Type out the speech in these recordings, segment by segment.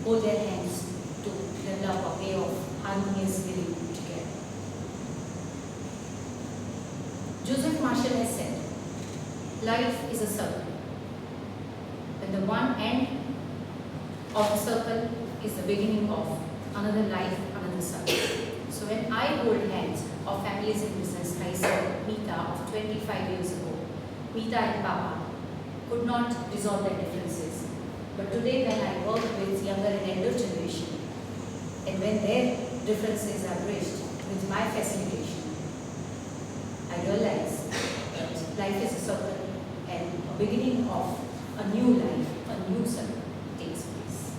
hold their hands to develop a way of harmonious living together. Joseph Marshall has said, life is a circle. When the one end of the circle is the beginning of another life, another circle. So when I hold hands of families in business, I saw Meeta of 25 years ago. Meeta and Papa could not resolve their differences. But today when I work with younger and elder generation, and when their differences are bridged with my facilitation, I realize that life is a circle and a beginning of a new life, a new circle takes place.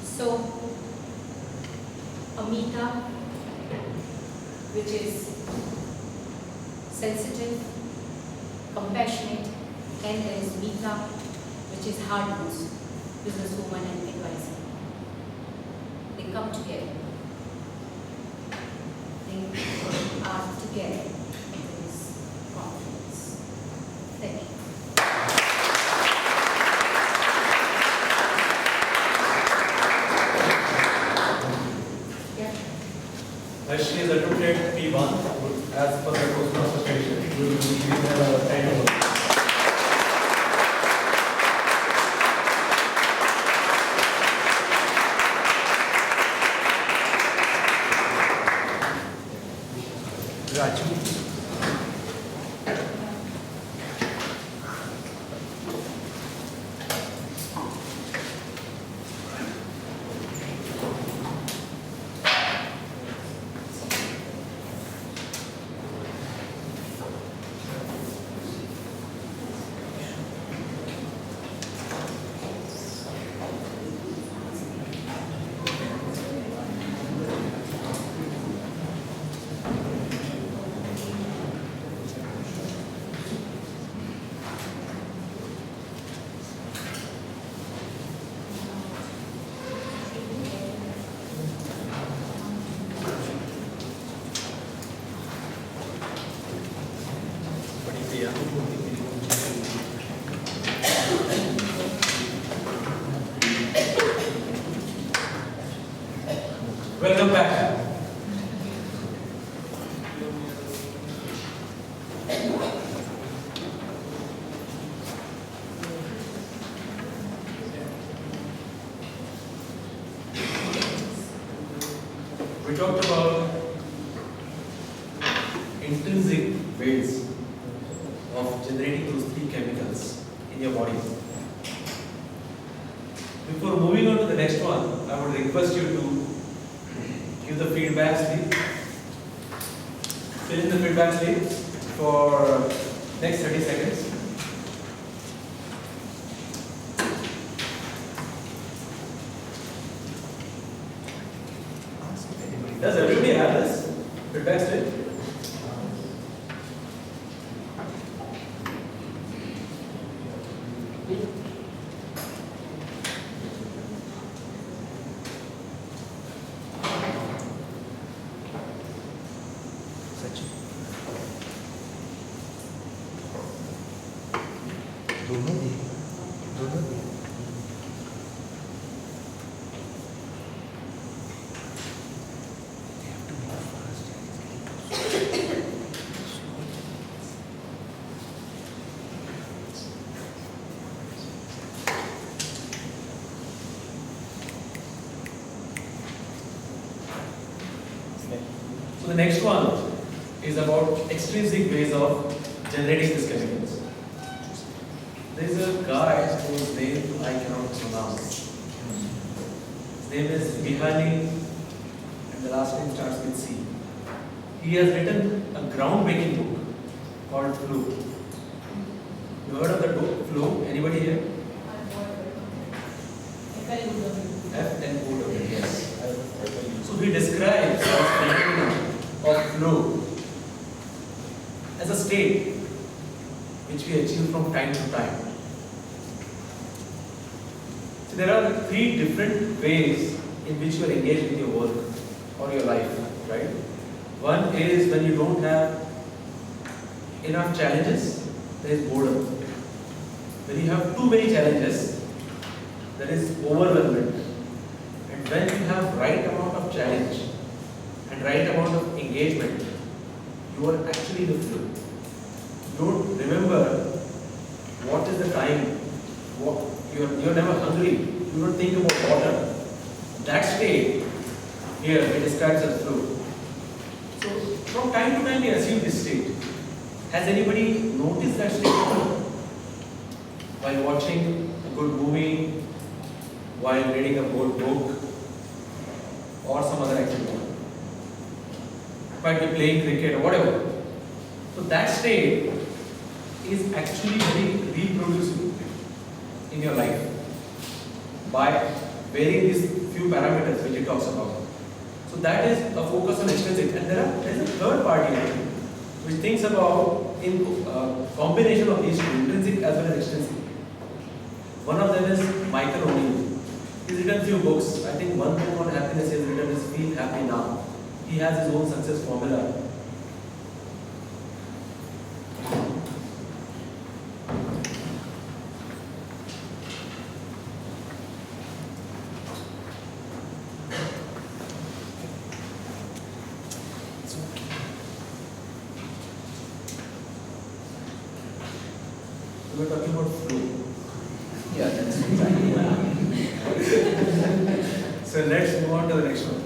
So, a Meeta which is sensitive, compassionate, and there is Meeta which is hard-nosed, businesswoman and advisor. They come together. They are together. There is confidence. Thank you. As she has attempted P1, as per the Toastmasters tradition, we will give her a time over. Welcome back. We talked about intrinsic ways of generating those three chemicals in your body. Before moving on to the next one, I would request you to give the feedback slip. Fill in the feedback slip for next 30 seconds. Does everybody have this feedback slip? So the next one is about extrinsic ways of generating these chemicals. There is a guy whose name I cannot pronounce. His name is Mihani and the last name starts with C. He has written a groundbreaking book called Flow. You heard of the book Flow? Anybody here? F-N-O-W, yes. So he describes the phenomenon of flow as a state which we achieve from time to time. So there are three different ways in which you are engaged with your work or your life, right? One is when you don't have enough challenges, there is boredom. When you have too many challenges, there is overwhelmment. And when you have right amount of challenge and right amount of engagement, you are actually in the flow. You don't remember what is the time, you're never hungry, you don't think about water. That state here it describes as flow. So from time to time we assume this state. Has anybody noticed that state while watching a good movie, while reading a good book, or some other activity? Might be playing cricket or whatever. So that state is actually very reproducible in your life by varying these few parameters which it talks about. So that is a focus on extrinsic. And there is a third party which thinks about in combination of these two, intrinsic as well as extrinsic. One of them is Michael O'Neill. He's written few books. I think one book on happiness he has written is Feel Happy Now. He has his own success formula. We were talking about flow. Yeah, that's exactly So let's move on to the next one.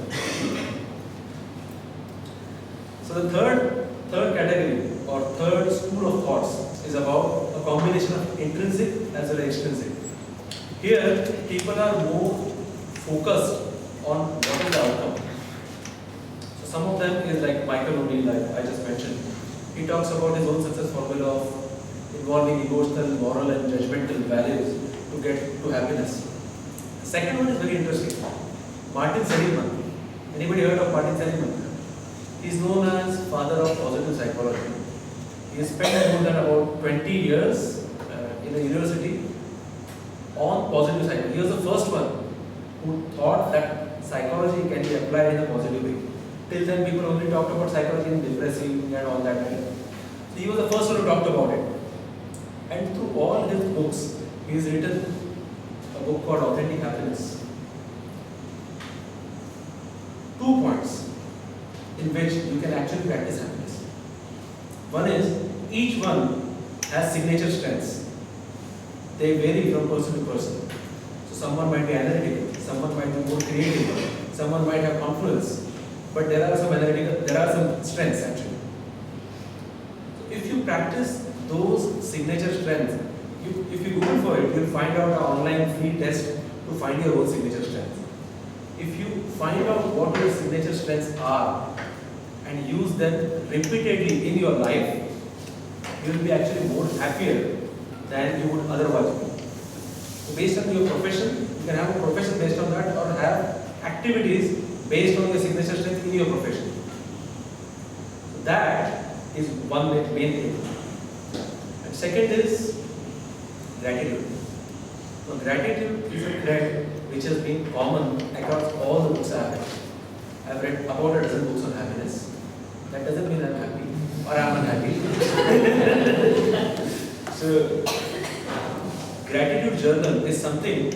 So the third category or third school of thoughts is about a combination of intrinsic as well as extrinsic. Here, people are more focused on what is the outcome. So some of them is like Michael O'Neill, like I just mentioned. He talks about his own success formula of involving emotional, moral and judgmental values to get to happiness. The second one is very interesting. Martin Seligman. Anybody heard of Martin Seligman? He is known as father of positive psychology. He spent more than about 20 years in a university on positive psychology. He was the first one who thought that psychology can be applied in a positive way. Till then people only talked about psychology in depressive and all that. So he was the first one who talked about it. And through all his books, he has written a book called Authentic Happiness. 2 points in which you can actually practice happiness. One is, each one has signature strengths. They vary from person to person. So someone might be analytical, someone might be more creative, someone might have confluence, but there are some strengths actually. So if you practice those signature strengths, if you Google for it, you'll find out an online free test to find your own signature strengths. If you find out what your signature strengths are and use them repeatedly in your life, you will be actually more happier than you would otherwise be. So based on your profession, you can have a profession based on that or have activities based on your signature strength in your profession. So that is one main thing. And second is gratitude. So gratitude is a thread which has been common across all the books I have read. I have read about a dozen books on happiness. That doesn't mean I'm happy or I'm unhappy. So gratitude journal is something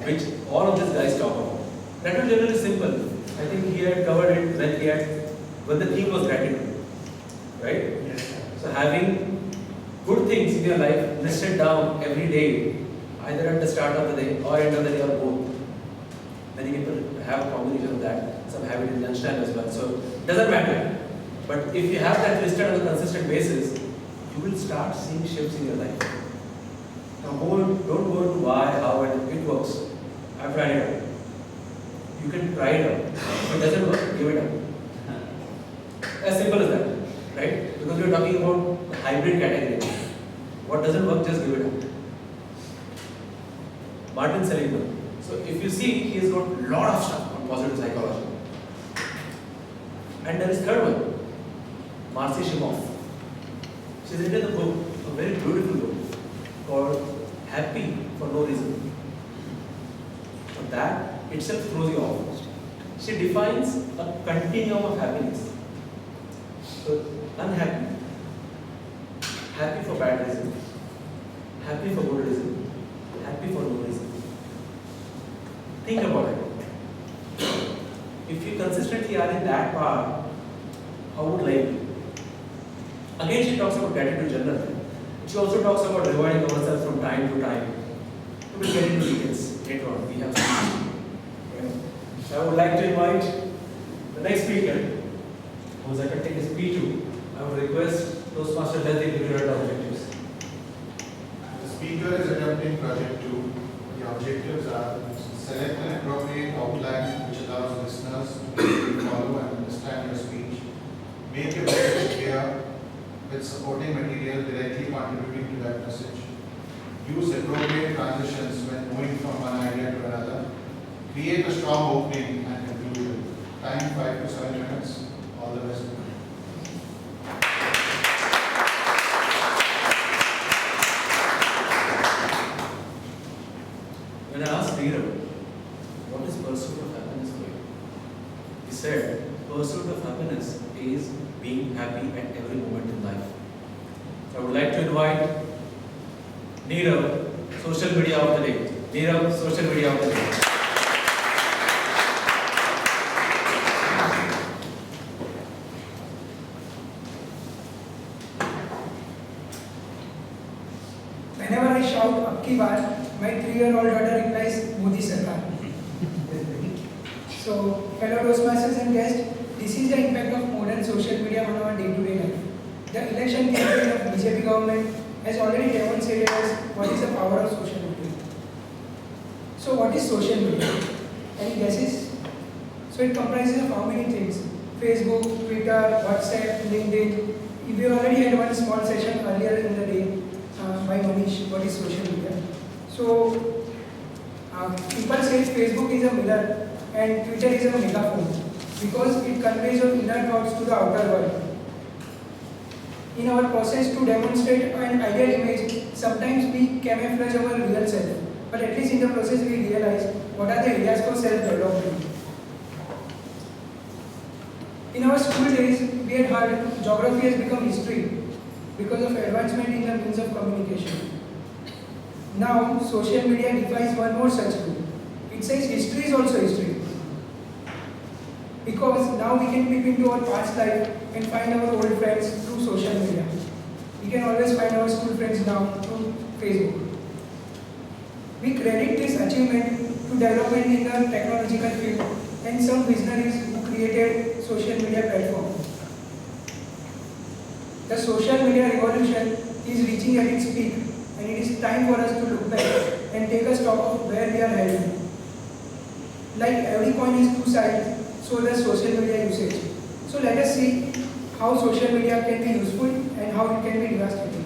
which all of these guys talk about. Gratitude journal is simple. I think he had covered it when the theme was gratitude. Right? Yes. So having good things in your life listed down every day, either at the start of the day or end of the day or both. Many people have a combination of that. Some have it in lunchtime as well. So it doesn't matter. But if you have that listed on a consistent basis, you will start seeing shifts in your life. Now don't go into why, how, and it works. I've tried it out. You can try it out. If it doesn't work, give it up. As simple as that. Right? Because we are talking about the hybrid category. What doesn't work, just give it up. Martin Seligman. So if you see, he has got a lot of stuff on positive psychology. And there is third one, Marcy Shimoff. She's written a book, a very beautiful book, called Happy for No Reason. So that itself throws you off. She defines a continuum of happiness. So unhappy, happy for bad reason, happy for good reason, happy for no reason. Think about it. If you consistently are in that part, how would life be? Again, she talks about gratitude generally. She also talks about rewarding ourselves from time to time. We will get into details later on. We have some. So I would like to invite the next speaker, who is attending his P2. I would request Toastmasters let the deliver objectives. The speaker is attempting project 2. The objectives are: select an appropriate outline which allows listeners to follow and understand your speech. Make your message clear with supporting material directly contributing to that message. Use appropriate transitions when moving from one idea to another. Create a strong opening and conclusion. Time 5 to 7 minutes. All the best. When I asked Peter, what is pursuit of happiness for you? He said, pursuit of happiness is being happy at every moment in life. So I would like to invite Neerav, social media of the day. Neerav, social media of the day. Whenever I shout "Ab ki baar," my 3-year-old daughter replies "Modi Sarkar." So, fellow Toastmasters and guests, this is the impact of modern social media on our day-to-day life. The election campaign of BJP government has already demonstrated us what is the power of social media. So, what is social media? Any guesses? So, it comprises of how many things? Facebook, Twitter, WhatsApp, LinkedIn. We already had one small session earlier in the day by Manish, what is social media. So, people say Facebook is a mirror and Twitter is a megaphone because it conveys your inner thoughts to the outer world. In our process to demonstrate an ideal image, sometimes we camouflage our real self, but at least in the process we realize what are the areas for self-development. In our school days, we had heard geography has become history because of advancement in the means of communication. Now, social media defies one more such rule. It says history is also history. Because now we can peep into our past life and find our old friends through social media. We can always find our school friends now through Facebook. We credit this achievement to development in the technological field and some visionaries who created social media platforms. The social media revolution is reaching at its peak, and it is time for us to look back and take a stock of where we are heading. Like every coin is two sides, so does social media usage. So let us see how social media can be useful and how it can be devastating.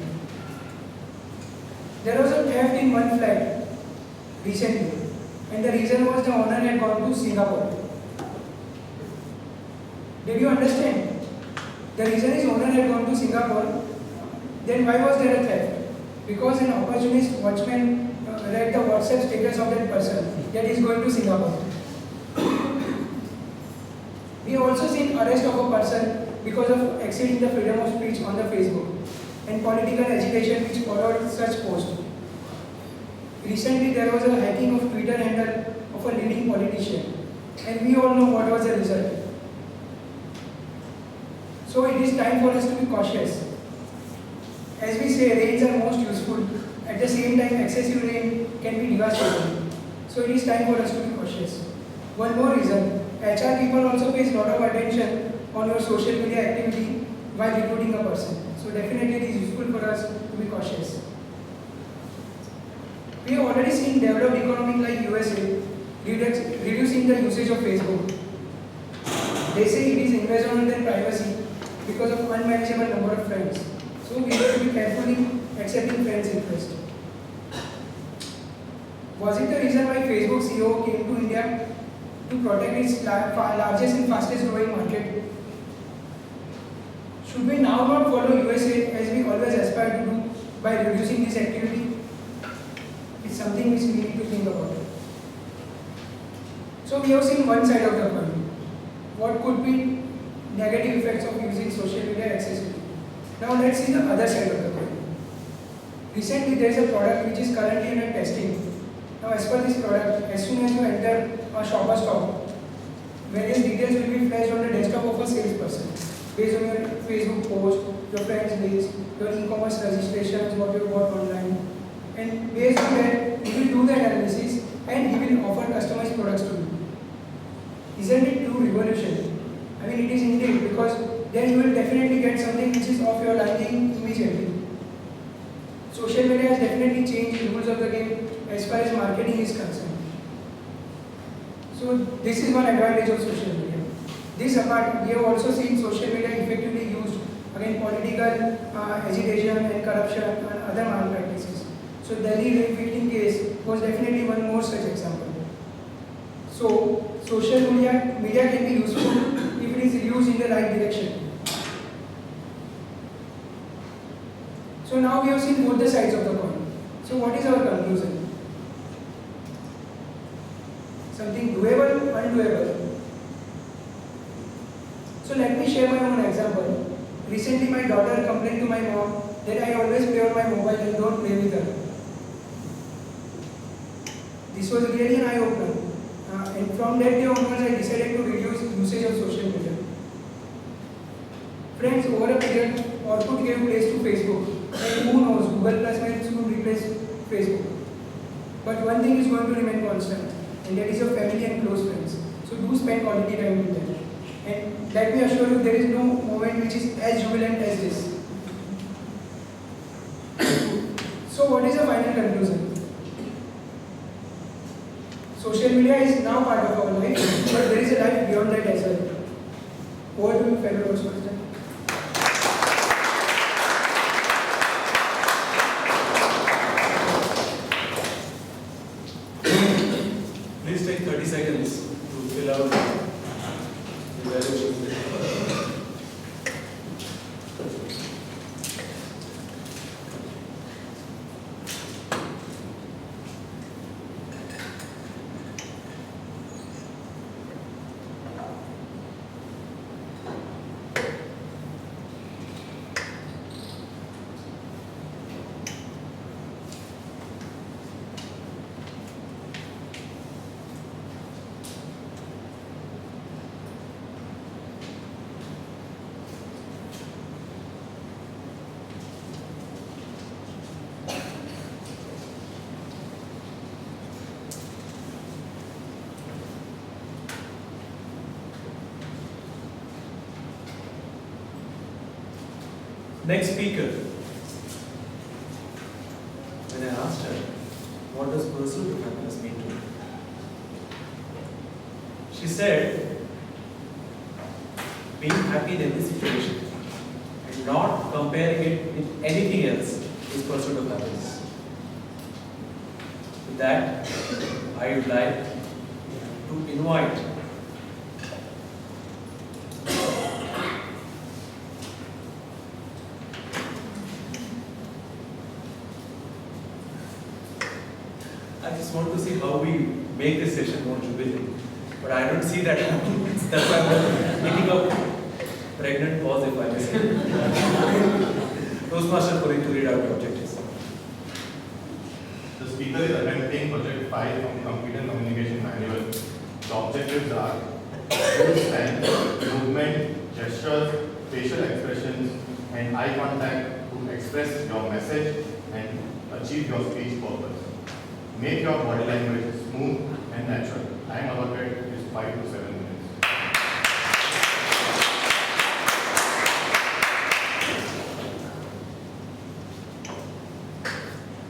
There was a theft in one flat recently, and the reason was the owner had gone to Singapore. Did you understand? The reason is owner had gone to Singapore. Then why was there a theft? Because an opportunist watchman read the WhatsApp status of that person that is going to Singapore. We also seen arrest of a person because of exceeding the freedom of speech on the Facebook and political agitation which followed such posts. Recently there was a hacking of Twitter handle of a leading politician, and we all know what was the result. So it is time for us to be cautious. As we say, rains are most useful. At the same time, excessive rain can be devastating. So it is time for us to be cautious. One more reason, HR people also pays a lot of attention on your social media activity while recruiting a person. So definitely it is useful for us to be cautious. We have already seen developed economies like USA reducing the usage of Facebook. They say it is invasion on their privacy because of unmanageable number of friends. So we have to be carefully accepting friends' requests. Was it the reason why Facebook CEO came to India to protect its largest and fastest growing market? Should we now not follow USA as we always aspire to do by reducing this activity? It's something which we need to think about. So we have seen one side of the coin. What could be negative effects of using social media excessively? Now let's see the other side of the coin. Recently there is a product which is currently under testing Now, as per this product, as soon as you enter a shopper store, various details will be flashed on the desktop of a salesperson based on your Facebook post, your friends list, your e-commerce registrations, what you bought online, and based on that, he will do the analysis and he will offer customized products to you. Isn't it true revolution? I mean, it is indeed, because then you will definitely get something which is of your liking immediately. Social media has definitely changed the rules of the game as far as marketing is concerned. So this is one advantage of social media. This apart, we have also seen social media effectively used against political agitation and corruption and other malpractices. So Delhi rape victim case was definitely one more such example. So social media can be useful if it is used in the right direction. So now we have seen both the sides of the coin. So what is our conclusion? Something doable, undoable. So let me share my own example. Recently my daughter complained to my mom that I always play on my mobile and don't play with her. This was really an eye-opener. And from that day onwards I decided to reduce usage of social media. Friends, over a period, Orkut gave place to Facebook. And who knows, Google Plus might soon replace Facebook. But one thing is going to remain constant, and that is your family and close friends. So do spend quality time with them. And let me assure you, there is no moment which is as jubilant as this. So what is the final conclusion? Social media is now part of our life, but there is a life beyond that as well. Over to you, fellow Toastmasters. Please take 30 seconds to fill out the evaluation. Next speaker. When I asked her, what does pursuit of happiness mean to her? She said, being happy in every situation and not comparing it with anything else is pursuit of happiness. With that, I would like to invite I just want to see how we make this session more jubilant. But I don't see that happening. That's why I'm making a pregnant pause, if I may say. Toastmaster for you to read out the objectives. The speaker is attempting project 5 from Computer Communication Manual. The objectives are use stance, movement, gestures, facial expressions, and eye contact to express your message and achieve your speech purpose. Make your body language smooth and natural. Time allotted is 5 to 7 minutes.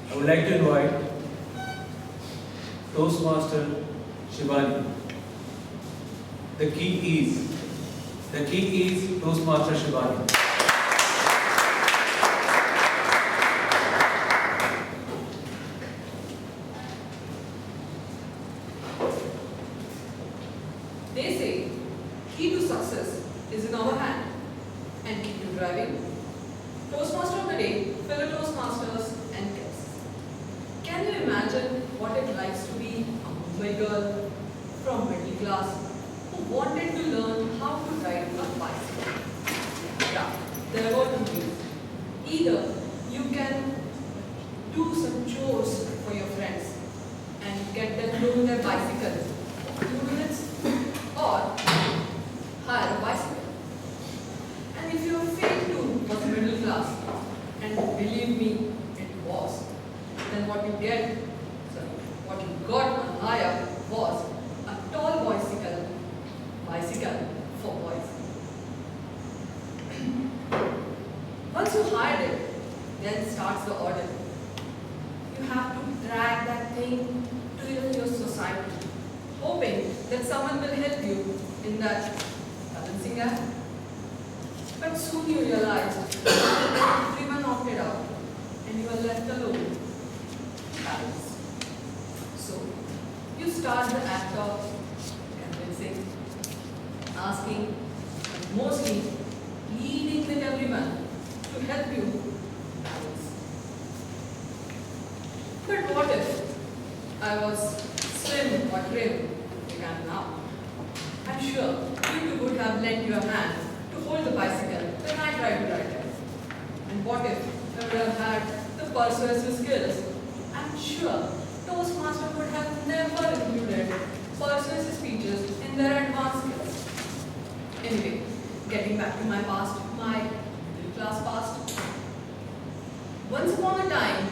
I would like to invite Toastmaster Shivani. The key is Toastmaster Shivani. They say, key to success is in our hand and key to driving. Toastmaster of the day, fellow Toastmasters and guests. Can you imagine what it likes to be a Mumbai girl from middle class who wanted to learn how to ride a bicycle? Yeah, there were two ways. Either you can do some chores for your friends and get them loan their bicycle for 2 minutes or hire a bicycle. And if your fate too was middle class, and believe me, it was, then what you got on hire was a tall bicycle for boys. Once you hired it, then starts the order. You have to drag that thing to your society, hoping that someone will help you in that balancing act. But soon you realized that everyone opted out and you are left alone to balance. So you start the act of convincing, asking, but mostly pleading with everyone to help you balance. But what if I was slim or trim like I am now? I'm sure you too would have lent your hand to hold the bicycle when I tried to ride it. And what if I would have had the persuasive skills? I'm sure Toastmasters would have never included persuasive speeches in their advanced skills. Anyway, getting back to my past, my middle class past. Once upon a time,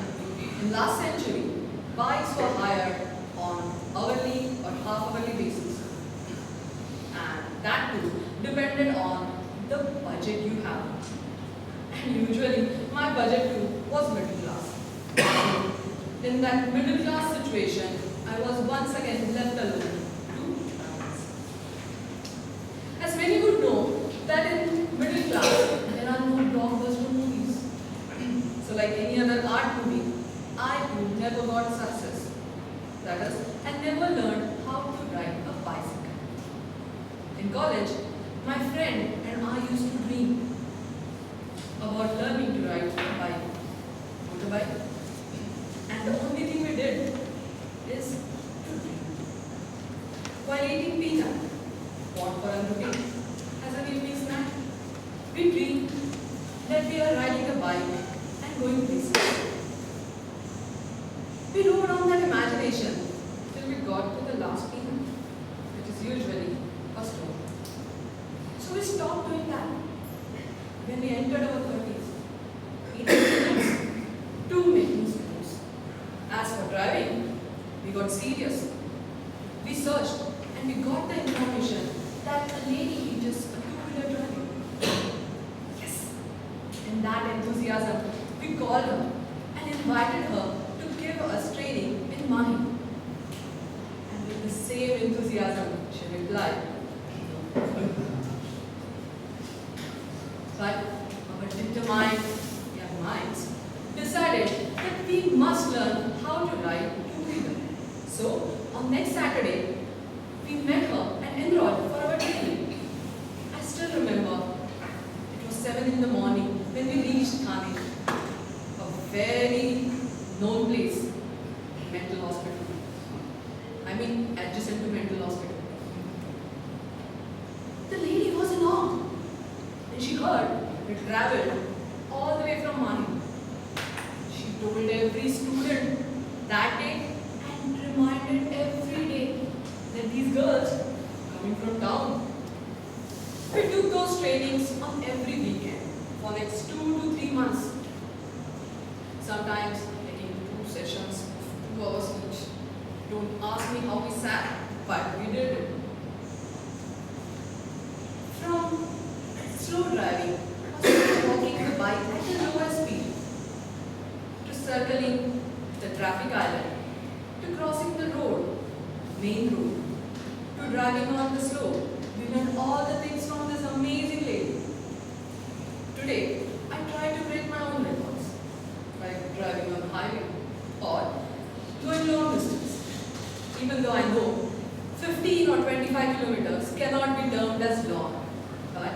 in last century, bikes were hired on hourly or half-hourly basis. And that too depended on the budget you have. And usually, my budget too was middle class. In that middle class situation, I was once again left alone to balance. As many would know, that in middle class, there are no blockbuster movies. So like any other art movie, I too never got success. That is, I never learned how to ride a bicycle. In college, my friend and I used to dream about learning to ride a motorbike. And the only thing we did is to dream. While eating pizza, bought for a rupee as an evening snack, we dreamed that we are riding a bike and going places. We rode on that imagination till we got to the last peanut, which is usually a stone. So we stopped doing that. When we entered our 30s, eating peanuts, too many spoons. As for driving, we got serious. We searched and we got the information that a lady teaches a two-wheeler driving. Yes! In that enthusiasm, we called her and invited her to give us training in Mahi. And with the same enthusiasm, she replied, but our determined young minds decided that we must learn how to ride two-wheeler. So, on next Saturday, we met her and enrolled for our training. I still remember, it was 7 in the morning when we reached Thane, a very known place, mental hospital. I mean, adjacent to mental hospital. The lady was in awe. And she heard we traveled all the way from Mani. She told every student that day and reminded every day that these girls are coming from town. We took those trainings on every weekend for next 2 to 3 months. Sometimes taking 2 sessions of 2 hours each. Don't ask me how we sat, but we did it. From slow driving or walking the bike at a lower speed, to circling the traffic island, to crossing the road, main road, to driving on the slope, we learned all the things from this amazing lady. Today, I try to break my own records, like driving on the highway or going long distance, even though I know 15 or 25 kilometers cannot be termed as long. But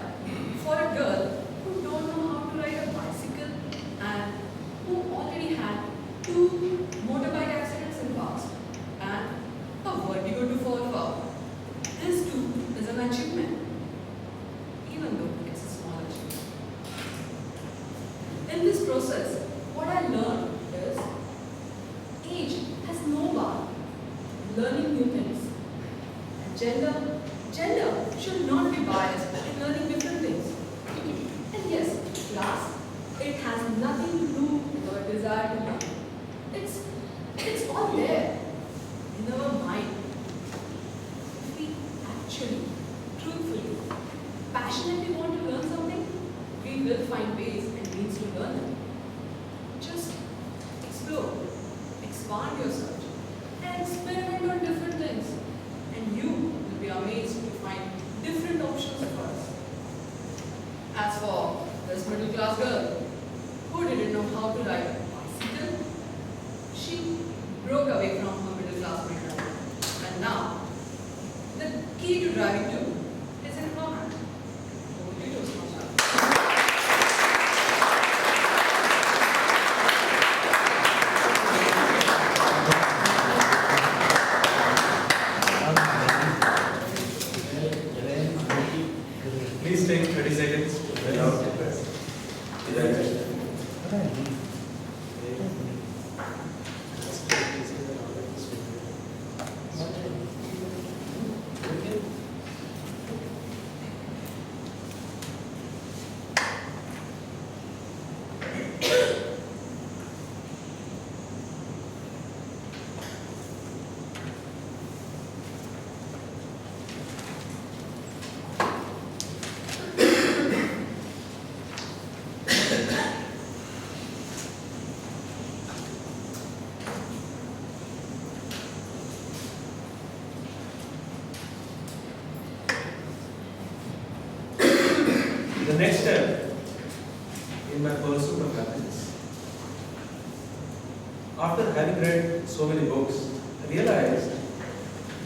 for a girl who don't know how to ride a bicycle and who already had 2 motorbike accidents in the past and a vertigo to fall for, this too is an achievement, even though it's a small achievement. In this process, what I learned is age has no bar. learning new things. And gender should not be biased in learning different things. And yes, class, it has nothing to do with our desire to learn. It's all there in our mind. If we actually, truthfully, passionately want to learn something, we will find ways and means to learn it. Just explore, expand your search, and experiment on different things. And you will be amazed to find different options for us. As for this middle class girl who didn't know how to ride a bicycle, she broke away from her middle class mentality. And now, the key to driving too is in her hand. Over to you, Toastmasters. Please take 30 seconds to fill out the evaluation. The next step in my pursuit of happiness. After having read so many books, I realized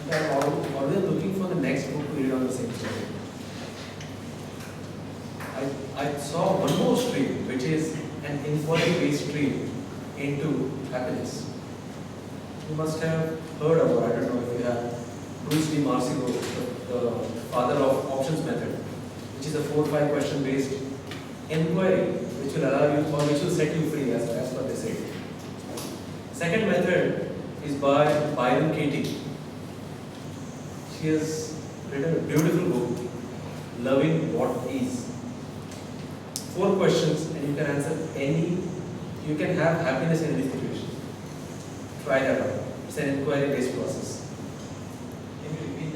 that I'm always looking for the next book to read on the same subject. I saw one more stream, which is an inquiry-based stream into happiness. You must have heard about, I don't know if you have, Bruce D. Marsigo, the father of options method, which is a 4 or 5 question based inquiry which will allow you or which will set you free as what they say. Second method is by Byron Katie. She has written a beautiful book, Loving What Is. 4 questions and you can answer you can have happiness in any situation. Try that out. It's an inquiry based process. Can you repeat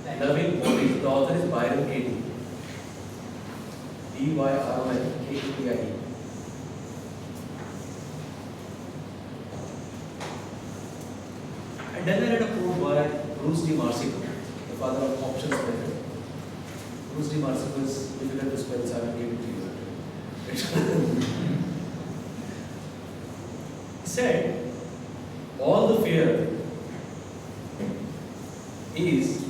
that? Loving What Is. The author is Byron Katie. Byronkatie. And then I read a quote by Bruce D. Marsico, the father of options method. Bruce D. Marsico is difficult to spell, so I will give it to you. He said, all the fear is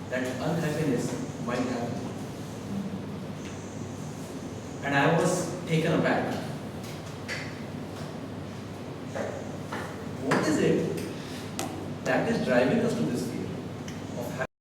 that unhappiness might happen. And I was taken aback. What is it that is driving us to this